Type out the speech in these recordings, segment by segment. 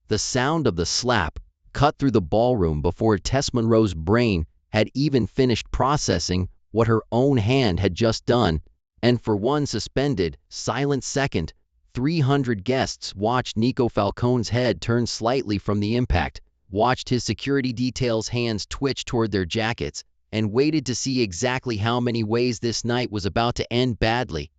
The sound of the slap cut through the ballroom before Tess Monroe's brain had even finished processing what her own hand had just done, and for one suspended, silent second, 300 guests watched Nico Falcone's head turn slightly from the impact, watched his security detail's hands twitch toward their jackets, and waited to see exactly how many ways this night was about to end badly.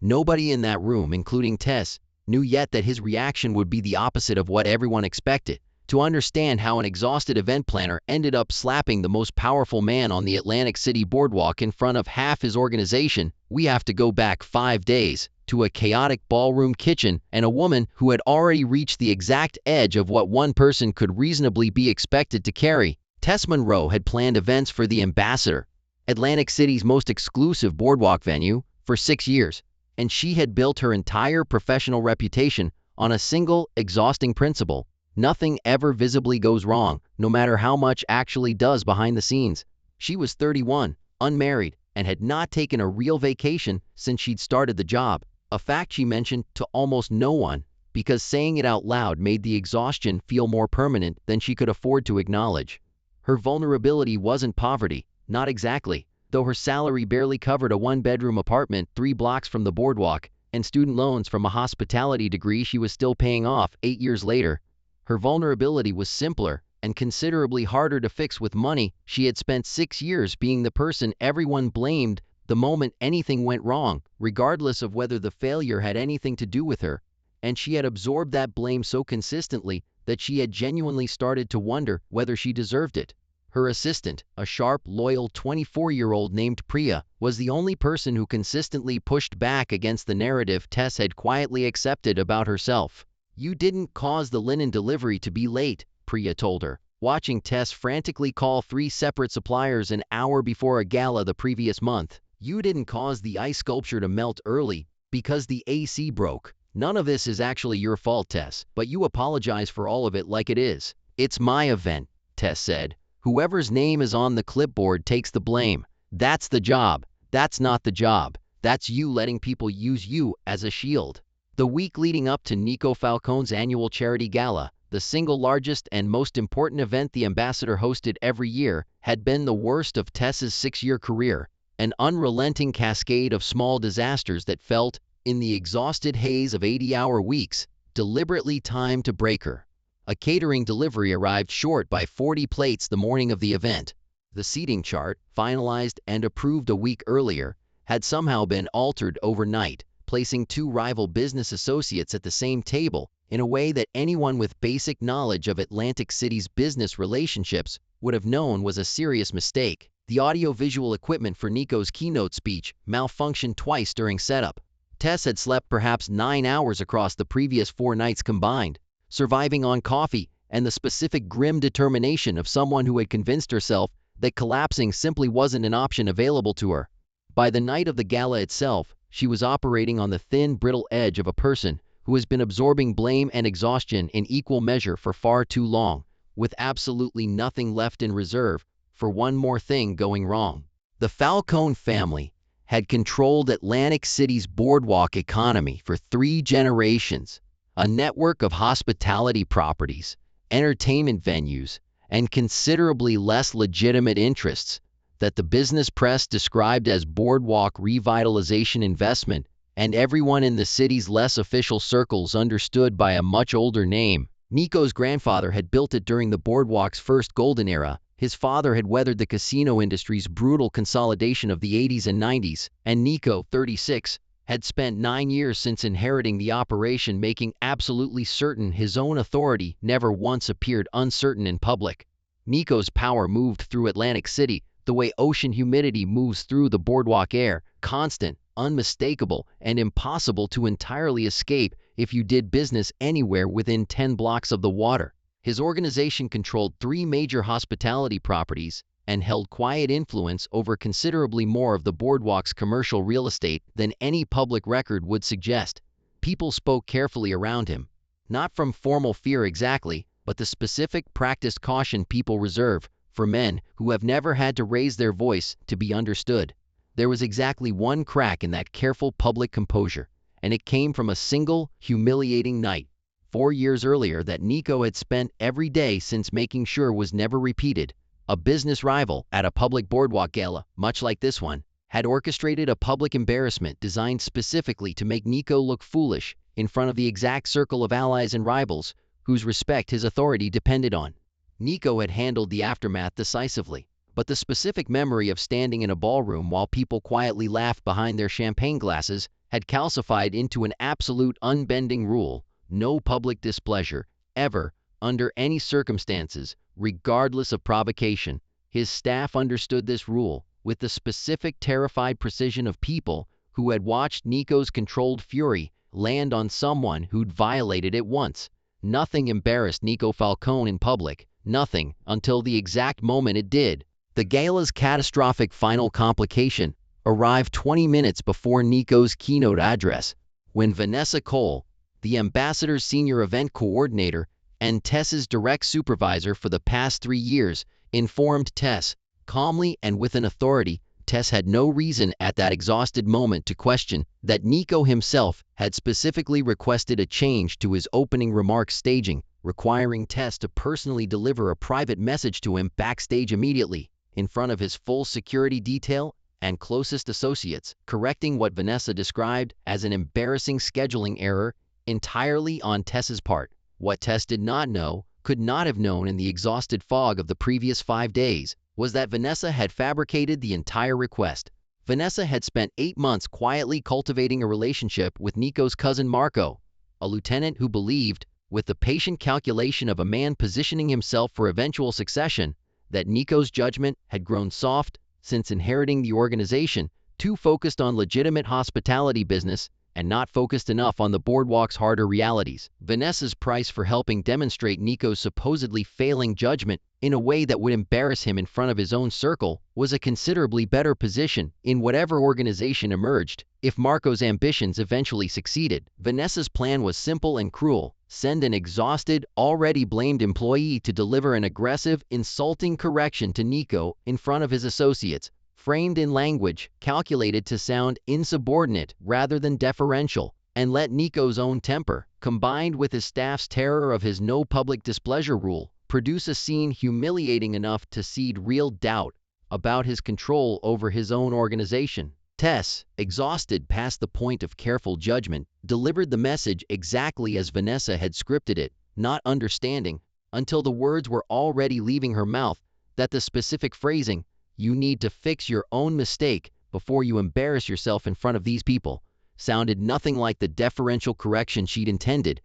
Nobody in that room, including Tess, knew yet that his reaction would be the opposite of what everyone expected. To understand how an exhausted event planner ended up slapping the most powerful man on the Atlantic City boardwalk in front of half his organization, we have to go back 5 days to a chaotic ballroom kitchen and a woman who had already reached the exact edge of what one person could reasonably be expected to carry. Tess Monroe had planned events for the Ambassador, Atlantic City's most exclusive boardwalk venue, for 6 years, and she had built her entire professional reputation on a single, exhausting principle: nothing ever visibly goes wrong, no matter how much actually does behind the scenes. She was 31, unmarried, and had not taken a real vacation since she'd started the job, a fact she mentioned to almost no one, because saying it out loud made the exhaustion feel more permanent than she could afford to acknowledge. Her vulnerability wasn't poverty, not exactly, though her salary barely covered a one-bedroom apartment 3 blocks from the boardwalk, and student loans from a hospitality degree she was still paying off 8 years later. Her vulnerability was simpler and considerably harder to fix with money. She had spent 6 years being the person everyone blamed the moment anything went wrong, regardless of whether the failure had anything to do with her, and she had absorbed that blame so consistently that she had genuinely started to wonder whether she deserved it. Her assistant, a sharp, loyal 24-year-old named Priya, was the only person who consistently pushed back against the narrative Tess had quietly accepted about herself. "You didn't cause the linen delivery to be late," Priya told her, watching Tess frantically call 3 separate suppliers an hour before a gala the previous month. "You didn't cause the ice sculpture to melt early because the AC broke. None of this is actually your fault, Tess, but you apologize for all of it like it is." "It's my event," Tess said. "Whoever's name is on the clipboard takes the blame. That's the job. That's not the job. That's you letting people use you as a shield." The week leading up to Nico Falcone's annual charity gala, the single largest and most important event the Ambassador hosted every year, had been the worst of Tess's 6-year career, an unrelenting cascade of small disasters that felt, in the exhausted haze of 80-hour weeks, deliberately timed to break her. A catering delivery arrived short by 40 plates the morning of the event. The seating chart, finalized and approved a week earlier, had somehow been altered overnight, placing 2 rival business associates at the same table in a way that anyone with basic knowledge of Atlantic City's business relationships would have known was a serious mistake. The audio-visual equipment for Nico's keynote speech malfunctioned twice during setup. Tess had slept perhaps 9 hours across the previous 4 nights combined, surviving on coffee and the specific grim determination of someone who had convinced herself that collapsing simply wasn't an option available to her. By the night of the gala itself, she was operating on the thin, brittle edge of a person who has been absorbing blame and exhaustion in equal measure for far too long, with absolutely nothing left in reserve for one more thing going wrong. The Falcone family had controlled Atlantic City's boardwalk economy for 3 generations, a network of hospitality properties, entertainment venues, and considerably less legitimate interests that the business press described as boardwalk revitalization investment, and everyone in the city's less official circles understood by a much older name. Nico's grandfather had built it during the boardwalk's first golden era. His father had weathered the casino industry's brutal consolidation of the 80s and 90s, and Nico, 36, had spent 9 years since inheriting the operation, making absolutely certain his own authority never once appeared uncertain in public. Nico's power moved through Atlantic City the way ocean humidity moves through the boardwalk air, constant, unmistakable, and impossible to entirely escape if you did business anywhere within 10 blocks of the water. His organization controlled 3 major hospitality properties and held quiet influence over considerably more of the boardwalk's commercial real estate than any public record would suggest. People spoke carefully around him, not from formal fear exactly, but the specific practiced caution people reserve for men who have never had to raise their voice to be understood. There was exactly one crack in that careful public composure, and it came from a single, humiliating night. 4 years earlier that Nico had spent every day since making sure was never repeated. A business rival at a public boardwalk gala, much like this one, had orchestrated a public embarrassment designed specifically to make Nico look foolish in front of the exact circle of allies and rivals whose respect his authority depended on. Nico had handled the aftermath decisively, but the specific memory of standing in a ballroom while people quietly laughed behind their champagne glasses had calcified into an absolute unbending rule: no public displeasure, ever, under any circumstances, regardless of provocation. His staff understood this rule with the specific terrified precision of people who had watched Nico's controlled fury land on someone who'd violated it once. Nothing embarrassed Nico Falcone in public, nothing, until the exact moment it did. The gala's catastrophic final complication arrived 20 minutes before Nico's keynote address, when Vanessa Cole, the ambassador's senior event coordinator and Tess's direct supervisor for the past 3 years, informed Tess, calmly and with an authority Tess had no reason at that exhausted moment to question, that Nico himself had specifically requested a change to his opening remarks staging, requiring Tess to personally deliver a private message to him backstage immediately, in front of his full security detail and closest associates, correcting what Vanessa described as an embarrassing scheduling error entirely on Tess's part. What Tess did not know, could not have known in the exhausted fog of the previous 5 days, was that Vanessa had fabricated the entire request. Vanessa had spent 8 months quietly cultivating a relationship with Nico's cousin Marco, a lieutenant who believed, with the patient calculation of a man positioning himself for eventual succession, that Nico's judgment had grown soft since inheriting the organization, too focused on legitimate hospitality business and not focused enough on the boardwalk's harder realities. Vanessa's price for helping demonstrate Nico's supposedly failing judgment in a way that would embarrass him in front of his own circle was a considerably better position in whatever organization emerged if Marco's ambitions eventually succeeded. Vanessa's plan was simple and cruel: send an exhausted, already blamed employee to deliver an aggressive, insulting correction to Nico in front of his associates, framed in language calculated to sound insubordinate rather than deferential, and let Nico's own temper, combined with his staff's terror of his no public displeasure rule, produce a scene humiliating enough to seed real doubt about his control over his own organization. Tess, exhausted past the point of careful judgment, delivered the message exactly as Vanessa had scripted it, not understanding, until the words were already leaving her mouth, that the specific phrasing, "You need to fix your own mistake before you embarrass yourself in front of these people," sounded nothing like the deferential correction she'd intended,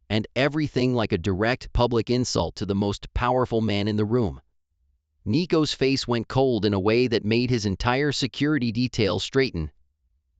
and everything like a direct public insult to the most powerful man in the room. Nico's face went cold in a way that made his entire security detail straighten.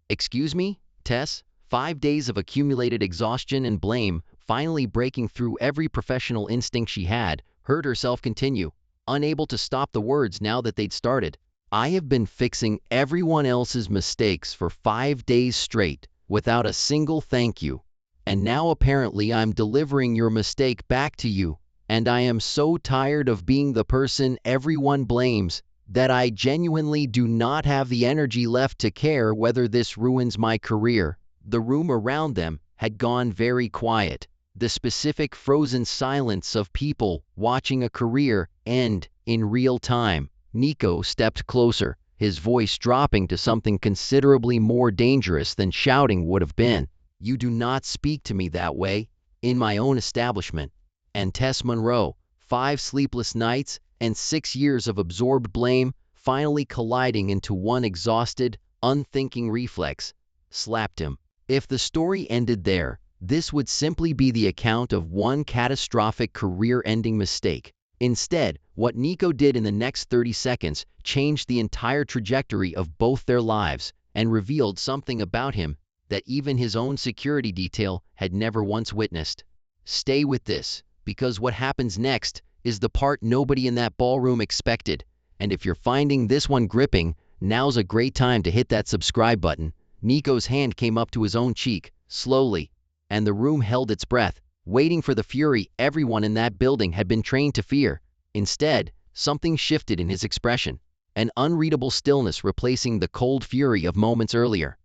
"Excuse me, Tess?" 5 days of accumulated exhaustion and blame, finally breaking through every professional instinct she had, heard herself continue, unable to stop the words now that they'd started. "I have been fixing everyone else's mistakes for 5 days straight, without a single thank you. And now apparently I'm delivering your mistake back to you, and I am so tired of being the person everyone blames, that I genuinely do not have the energy left to care whether this ruins my career." The room around them had gone very quiet, the specific frozen silence of people watching a career end in real time. Nico stepped closer, his voice dropping to something considerably more dangerous than shouting would have been. "You do not speak to me that way, in my own establishment." And Tess Monroe, 5 sleepless nights and 6 years of absorbed blame, finally colliding into one exhausted, unthinking reflex, slapped him. If the story ended there, this would simply be the account of one catastrophic career-ending mistake. Instead, what Nico did in the next 30 seconds changed the entire trajectory of both their lives and revealed something about him that even his own security detail had never once witnessed. Stay with this, because what happens next is the part nobody in that ballroom expected. And if you're finding this one gripping, now's a great time to hit that subscribe button. Nico's hand came up to his own cheek, slowly, and the room held its breath, waiting for the fury everyone in that building had been trained to fear. Instead, something shifted in his expression, an unreadable stillness replacing the cold fury of moments earlier.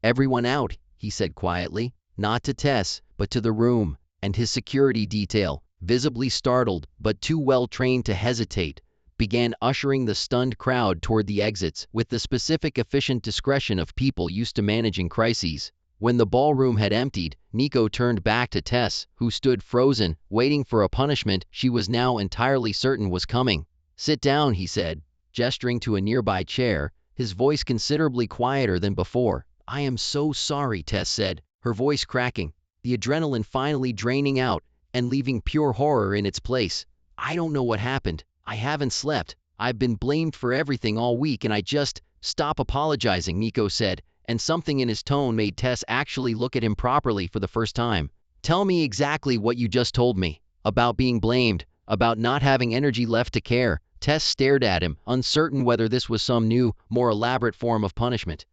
"Everyone out," he said quietly, not to Tess, but to the room. and his security detail, visibly startled but too well trained to hesitate, began ushering the stunned crowd toward the exits with the specific efficient discretion of people used to managing crises. When the ballroom had emptied, Nico turned back to Tess, who stood frozen, waiting for a punishment she was now entirely certain was coming. "Sit down," he said, gesturing to a nearby chair, his voice considerably quieter than before. "I am so sorry," Tess said, her voice cracking, the adrenaline finally draining out and leaving pure horror in its place. "I don't know what happened. I haven't slept. I've been blamed for everything all week and I just—" "Stop apologizing," Nico said, and something in his tone made Tess actually look at him properly for the first time. "Tell me exactly what you just told me. About being blamed, about not having energy left to care." Tess stared at him, uncertain whether this was some new, more elaborate form of punishment.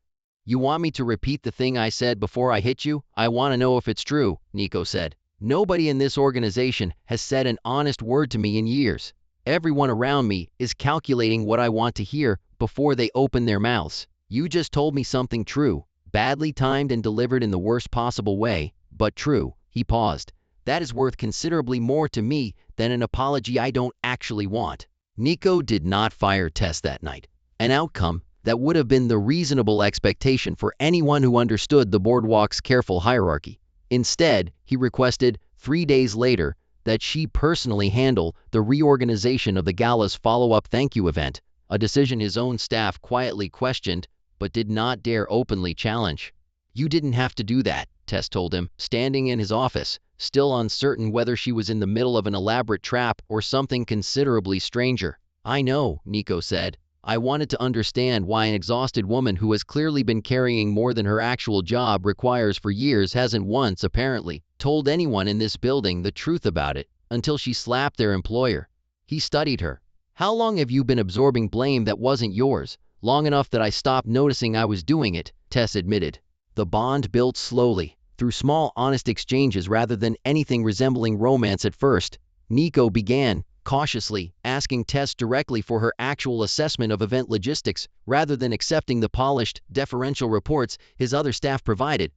"You want me to repeat the thing I said before I hit you? I want to know if it's true," Nico said. "Nobody in this organization has said an honest word to me in years. Everyone around me is calculating what I want to hear before they open their mouths. You just told me something true, badly timed and delivered in the worst possible way, but true." He paused. "That is worth considerably more to me than an apology I don't actually want." Nico did not fire Tess that night, an outcome that would have been the reasonable expectation for anyone who understood the boardwalk's careful hierarchy. Instead, he requested, 3 days later, that she personally handle the reorganization of the gala's follow-up thank you event, a decision his own staff quietly questioned but did not dare openly challenge. "You didn't have to do that," Tess told him, standing in his office, still uncertain whether she was in the middle of an elaborate trap or something considerably stranger. "I know," Nico said. "I wanted to understand why an exhausted woman who has clearly been carrying more than her actual job requires for years hasn't once, apparently, told anyone in this building the truth about it, until she slapped their employer." He studied her. "How long have you been absorbing blame that wasn't yours?" "Long enough that I stopped noticing I was doing it," Tess admitted. The bond built slowly, through small honest exchanges rather than anything resembling romance at first. Nico began, cautiously, asking Tess directly for her actual assessment of event logistics rather than accepting the polished, deferential reports his other staff provided,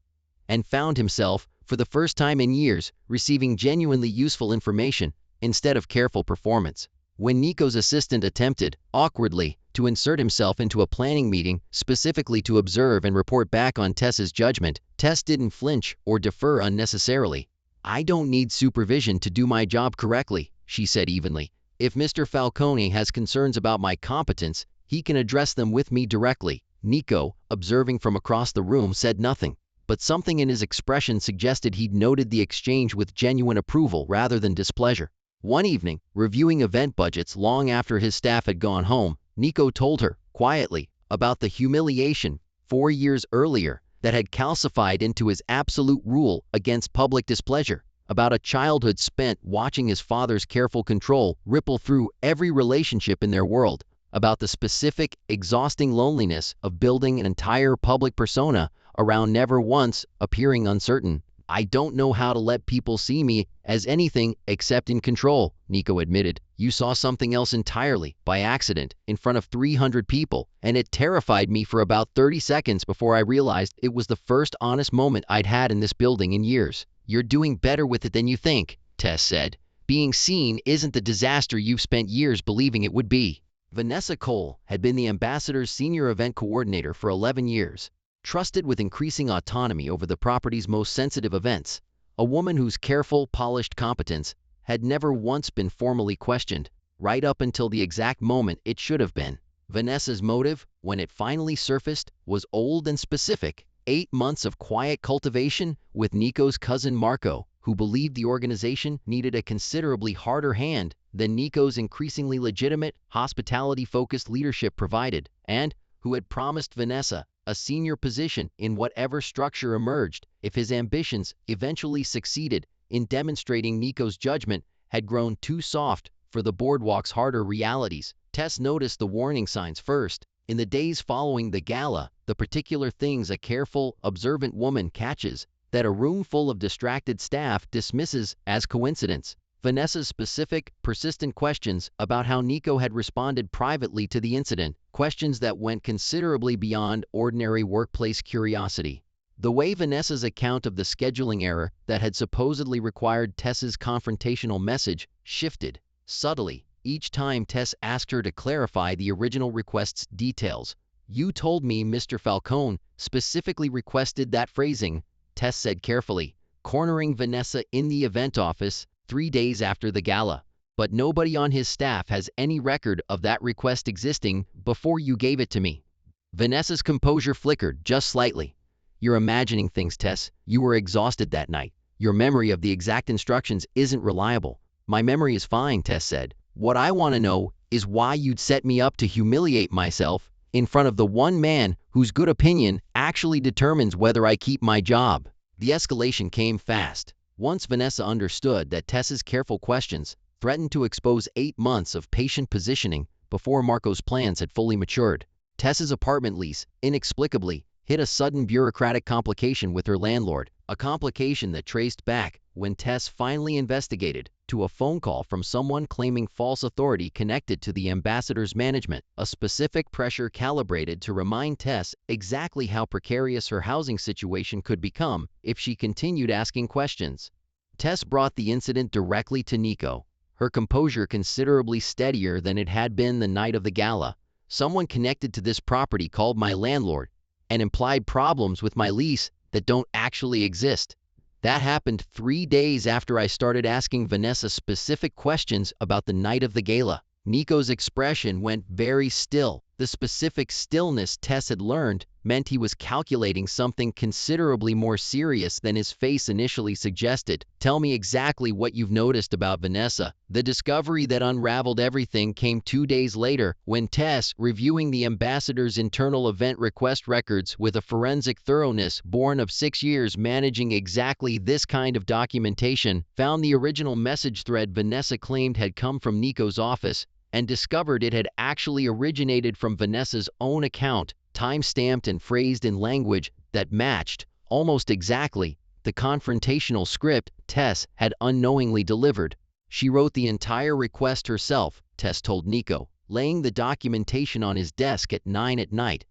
and found himself, for the first time in years, receiving genuinely useful information instead of careful performance. When Nico's assistant attempted, awkwardly, to insert himself into a planning meeting specifically to observe and report back on Tess's judgment, Tess didn't flinch or defer unnecessarily. "I don't need supervision to do my job correctly," she said evenly. "If Mr. Falcone has concerns about my competence, he can address them with me directly." Nico, observing from across the room, said nothing, but something in his expression suggested he'd noted the exchange with genuine approval rather than displeasure. One evening, reviewing event budgets long after his staff had gone home, Nico told her, quietly, about the humiliation 4 years earlier that had calcified into his absolute rule against public displeasure, about a childhood spent watching his father's careful control ripple through every relationship in their world, about the specific, exhausting loneliness of building an entire public persona around never once appearing uncertain. "I don't know how to let people see me as anything except in control," Nico admitted. "You saw something else entirely, by accident, in front of 300 people, and it terrified me for about 30 seconds before I realized it was the first honest moment I'd had in this building in years." "You're doing better with it than you think," Tess said. "Being seen isn't the disaster you've spent years believing it would be." Vanessa Cole had been the ambassador's senior event coordinator for 11 years. Trusted with increasing autonomy over the property's most sensitive events, a woman whose careful, polished competence had never once been formally questioned, right up until the exact moment it should have been. Vanessa's motive, when it finally surfaced, was old and specific: 8 months of quiet cultivation with Nico's cousin Marco, who believed the organization needed a considerably harder hand than Nico's increasingly legitimate, hospitality-focused leadership provided, and who had promised Vanessa a senior position in whatever structure emerged if his ambitions eventually succeeded in demonstrating Nico's judgment had grown too soft for the boardwalk's harder realities. Tess noticed the warning signs first. In the days following the gala, the particular things a careful, observant woman catches that a room full of distracted staff dismisses as coincidence. Vanessa's specific, persistent questions about how Nico had responded privately to the incident, questions that went considerably beyond ordinary workplace curiosity. The way Vanessa's account of the scheduling error that had supposedly required Tess's confrontational message shifted subtly each time Tess asked her to clarify the original request's details. "You told me Mr. Falcone specifically requested that phrasing," Tess said carefully, cornering Vanessa in the event office 3 days after the gala. "But nobody on his staff has any record of that request existing before you gave it to me." Vanessa's composure flickered just slightly. "You're imagining things, Tess. You were exhausted that night. Your memory of the exact instructions isn't reliable." "My memory is fine," Tess said. "What I want to know is why you'd set me up to humiliate myself in front of the one man whose good opinion actually determines whether I keep my job." The escalation came fast. Once Vanessa understood that Tess's careful questions threatened to expose 8 months of patient positioning before Marco's plans had fully matured. Tess's apartment lease, inexplicably, hit a sudden bureaucratic complication with her landlord, a complication that traced back, when Tess finally investigated, to a phone call from someone claiming false authority connected to the ambassador's management, a specific pressure calibrated to remind Tess exactly how precarious her housing situation could become if she continued asking questions. Tess brought the incident directly to Nico, her composure considerably steadier than it had been the night of the gala. "Someone connected to this property called my landlord and implied problems with my lease that don't actually exist. That happened 3 days after I started asking Vanessa specific questions about the night of the gala." Nico's expression went very still. The specific stillness Tess had learned meant he was calculating something considerably more serious than his face initially suggested. "Tell me exactly what you've noticed about Vanessa." The discovery that unraveled everything came 2 days later, when Tess, reviewing the ambassador's internal event request records with a forensic thoroughness born of 6 years managing exactly this kind of documentation, found the original message thread Vanessa claimed had come from Nico's office, and discovered it had actually originated from Vanessa's own account, time-stamped and phrased in language that matched, almost exactly, the confrontational script Tess had unknowingly delivered. "She wrote the entire request herself," Tess told Nico, laying the documentation on his desk at 9 at night.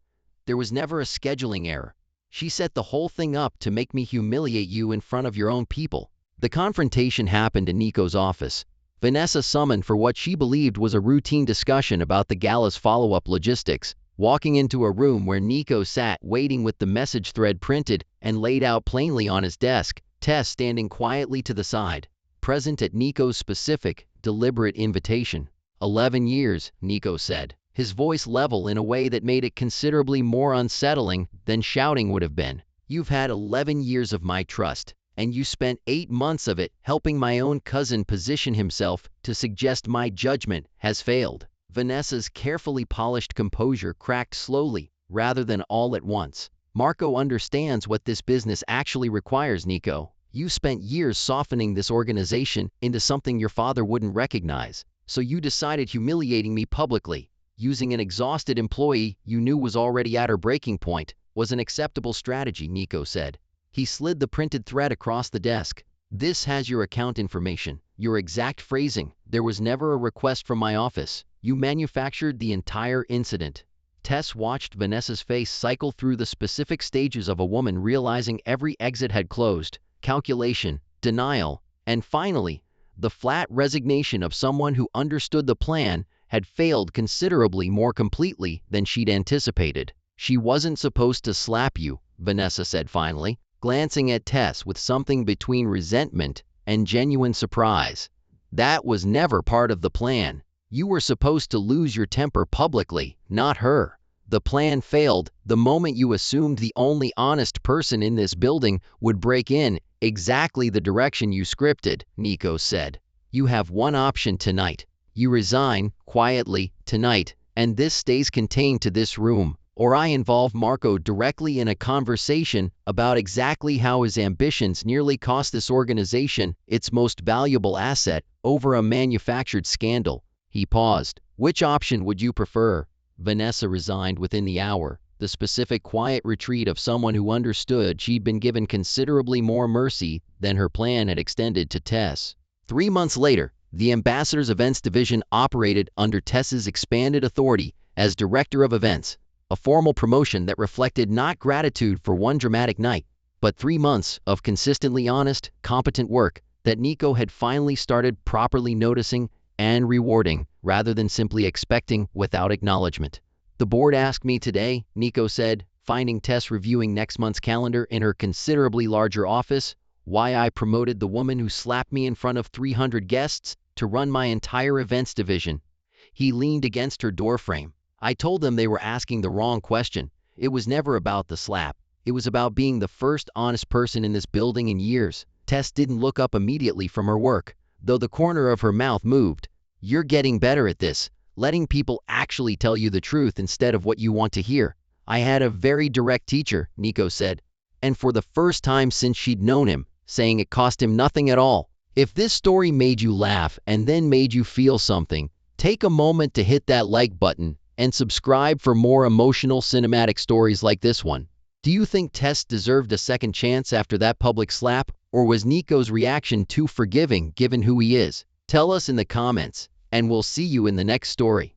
"There was never a scheduling error. She set the whole thing up to make me humiliate you in front of your own people." The confrontation happened in Nico's office. Vanessa summoned for what she believed was a routine discussion about the gala's follow-up logistics. Walking into a room where Nico sat waiting with the message thread printed and laid out plainly on his desk, Tess standing quietly to the side, present at Nico's specific, deliberate invitation. 11 years, Nico said, his voice level in a way that made it considerably more unsettling than shouting would have been. "You've had 11 years of my trust, and you spent 8 months of it helping my own cousin position himself to suggest my judgment has failed." Vanessa's carefully polished composure cracked slowly, rather than all at once. "Marco understands what this business actually requires, Nico. You spent years softening this organization into something your father wouldn't recognize, so you decided humiliating me publicly, using an exhausted employee you knew was already at her breaking point, was an acceptable strategy," Nico said. He slid the printed thread across the desk. "This has your account information, your exact phrasing. There was never a request from my office. You manufactured the entire incident." Tess watched Vanessa's face cycle through the specific stages of a woman realizing every exit had closed: calculation, denial, and finally, the flat resignation of someone who understood the plan had failed considerably more completely than she'd anticipated. "She wasn't supposed to slap you," Vanessa said finally, glancing at Tess with something between resentment and genuine surprise. "That was never part of the plan. You were supposed to lose your temper publicly, not her. The plan failed the moment you assumed the only honest person in this building would break in exactly the direction you scripted," Nico said. "You have one option tonight. You resign, quietly, tonight, and this stays contained to this room, or I involve Marco directly in a conversation about exactly how his ambitions nearly cost this organization its most valuable asset over a manufactured scandal." He paused. "Which option would you prefer?" Vanessa resigned within the hour, the specific quiet retreat of someone who understood she'd been given considerably more mercy than her plan had extended to Tess. 3 months later, the ambassador's events division operated under Tess's expanded authority as director of events, a formal promotion that reflected not gratitude for one dramatic night, But 3 months of consistently honest, competent work that Nico had finally started properly noticing and rewarding, rather than simply expecting without acknowledgement. "The board asked me today," Nico said, finding Tess reviewing next month's calendar in her considerably larger office, "why I promoted the woman who slapped me in front of 300 guests to run my entire events division." He leaned against her doorframe. "I told them they were asking the wrong question. It was never about the slap. It was about being the first honest person in this building in years." Tess didn't look up immediately from her work, though the corner of her mouth moved. "You're getting better at this, letting people actually tell you the truth instead of what you want to hear." "I had a very direct teacher," Nico said, and for the first time since she'd known him, saying it cost him nothing at all. If this story made you laugh and then made you feel something, take a moment to hit that like button and subscribe for more emotional cinematic stories like this one. Do you think Tess deserved a second chance after that public slap, or was Nico's reaction too forgiving given who he is? Tell us in the comments, and we'll see you in the next story.